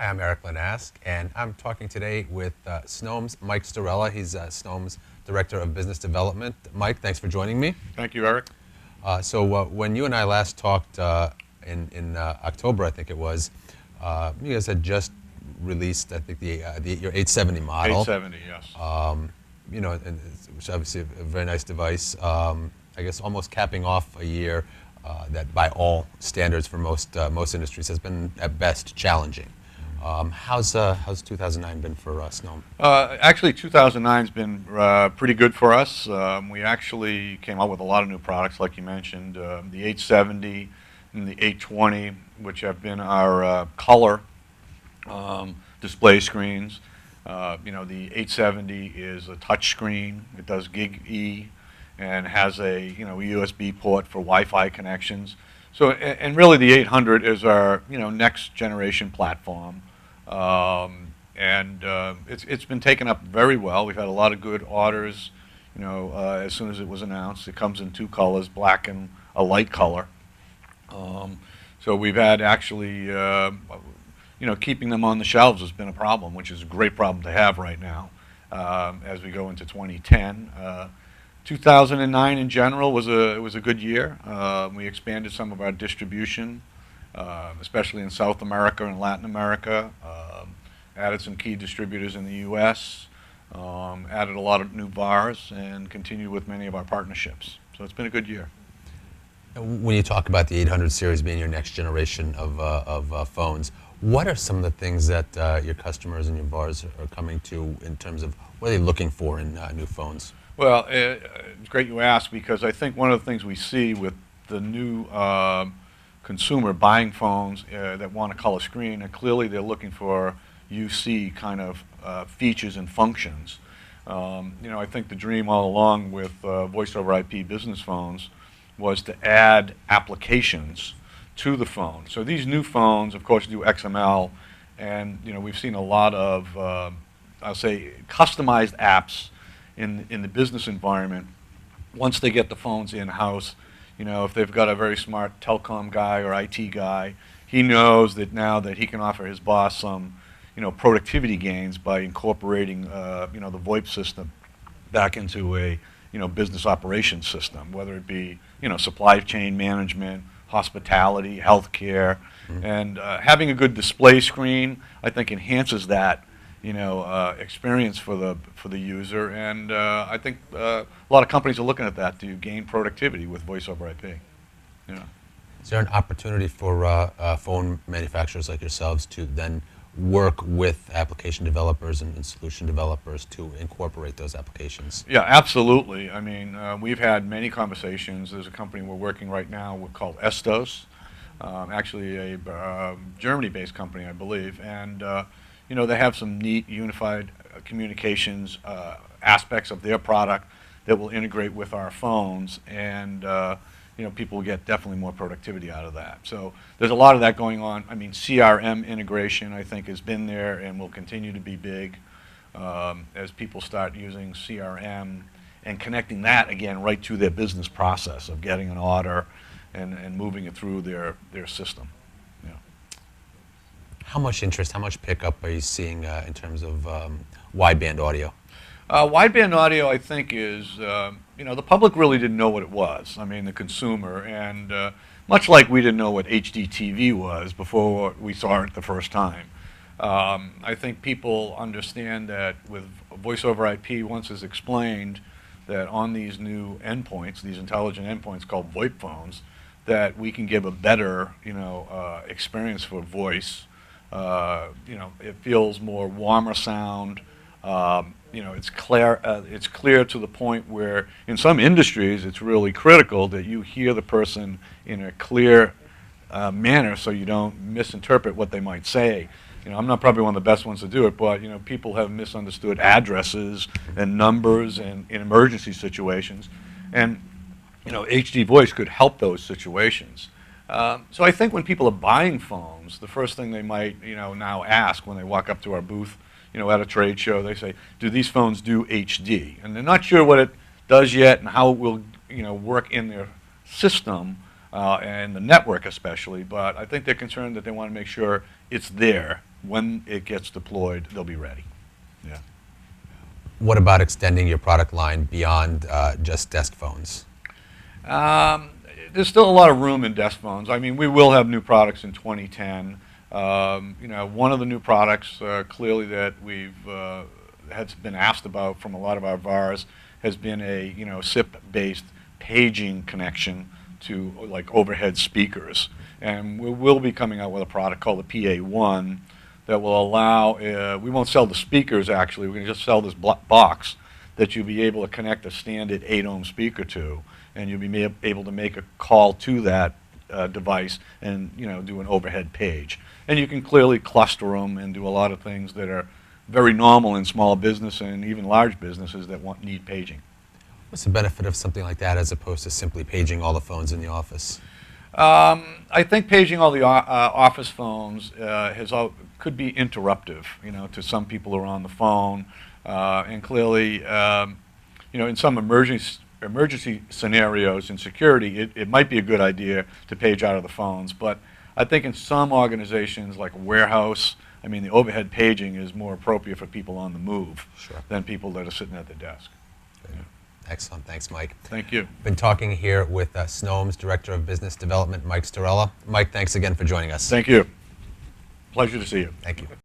Hi, I'm Erik Linask, and I'm talking today with snom's Mike Storella. He's snom's Director of Business Development. Mike, thanks for joining me. Thank you, Erik. So when you and I last talked in October, I think it was, you guys had just released, I think, your 870 model. 870, yes. Which is obviously a very nice device. I guess almost capping off a year that, by all standards for most industries, has been at best challenging. How's 2009 been for snom? Actually, 2009's been pretty good for us. We actually came out with a lot of new products, like you mentioned, the 870 and the 820, which have been our color display screens. The 870 is a touch screen. It does Gig E and has a USB port for Wi-Fi connections. So, and really, the 800 is our next generation platform. It's been taken up very well. We've had a lot of good orders, as soon as it was announced. It comes in two colors, black and a light color. So we've had actually, keeping them on the shelves has been a problem, which is a great problem to have right now as we go into 2010. 2009 in general was a good year. We expanded some of our distribution, especially in South America and Latin America. Added some key distributors in the U.S., added a lot of new VARs, and continued with many of our partnerships. So it's been a good year. When you talk about the 800 series being your next generation of phones, what are some of the things that your customers and your VARs are coming to in terms of what are they looking for in new phones? Well, it's great you asked, because I think one of the things we see with the new consumer buying phones that want a color screen, and clearly they're looking for UC kind of features and functions. I think the dream all along with voice over IP business phones was to add applications to the phone. So these new phones, of course, do XML, and we've seen a lot of, I'll say, customized apps in the business environment. Once they get the phones in-house, if they've got a very smart telecom guy or IT guy, he knows that now that he can offer his boss some productivity gains by incorporating the VoIP system back into a business operations system, whether it be supply chain management, hospitality, healthcare, and having a good display screen, I think, enhances that experience for the user, and I think a lot of companies are looking at that to gain productivity with voice over IP. Is there an opportunity for phone manufacturers like yourselves to then work with application developers and solution developers to incorporate those applications? Yeah, absolutely. I mean, we've had many conversations. There's a company we're working right now called Estos, actually a Germany-based company, I believe, and they have some neat unified communications aspects of their product that will integrate with our phones, and people will get definitely more productivity out of that. So there's a lot of that going on. I mean, CRM integration, I think, has been there and will continue to be big as people start using CRM and connecting that, again, right to their business process of getting an order and moving it through their system. How much interest, how much pickup are you seeing in terms of wideband audio? Wideband audio, I think, is, the public really didn't know what it was. I mean, the consumer, and much like we didn't know what HD TV was before we saw it the first time. I think people understand that with voice over IP, once it's explained that on these new endpoints, these intelligent endpoints called VoIP phones, that we can give a better, experience for voice. It feels more warmer sound. It's clear to the point where in some industries it's really critical that you hear the person in a clear manner so you don't misinterpret what they might say. I'm not probably one of the best ones to do it, but people have misunderstood addresses and numbers and in emergency situations, and HD voice could help those situations. So I think when people are buying phones, the first thing they might now ask when they walk up to our booth at a trade show, they say, do these phones do HD? And they're not sure what it does yet and how it will work in their system and the network especially, but I think they're concerned that they want to make sure it's there when it gets deployed, they'll be ready. Yeah. What about extending your product line beyond just desk phones? There's still a lot of room in desk phones. I mean, we will have new products in 2010. One of the new products clearly that we've has been asked about from a lot of our VARs has been a SIP-based paging connection to like overhead speakers, and we will be coming out with a product called the PA1 that will allow. We won't sell the speakers actually. We're going to just sell this box that you'll be able to connect a standard 8-ohm speaker to, and you'll be able to make a call to that device and do an overhead page. And you can clearly cluster them and do a lot of things that are very normal in small business and even large businesses that need paging. What's the benefit of something like that as opposed to simply paging all the phones in the office? I think paging all the office phones could be interruptive, to some people who are on the phone, and clearly, in some emergency scenarios in security, it might be a good idea to page out of the phones. But I think in some organizations like a warehouse, I mean, the overhead paging is more appropriate for people on the move than people that are sitting at the desk. Yeah. Excellent. Thanks, Mike. Thank you. Been talking here with SNOM's Director of Business Development, Mike Storella. Mike, thanks again for joining us. Thank you. Pleasure to see you. Thank you.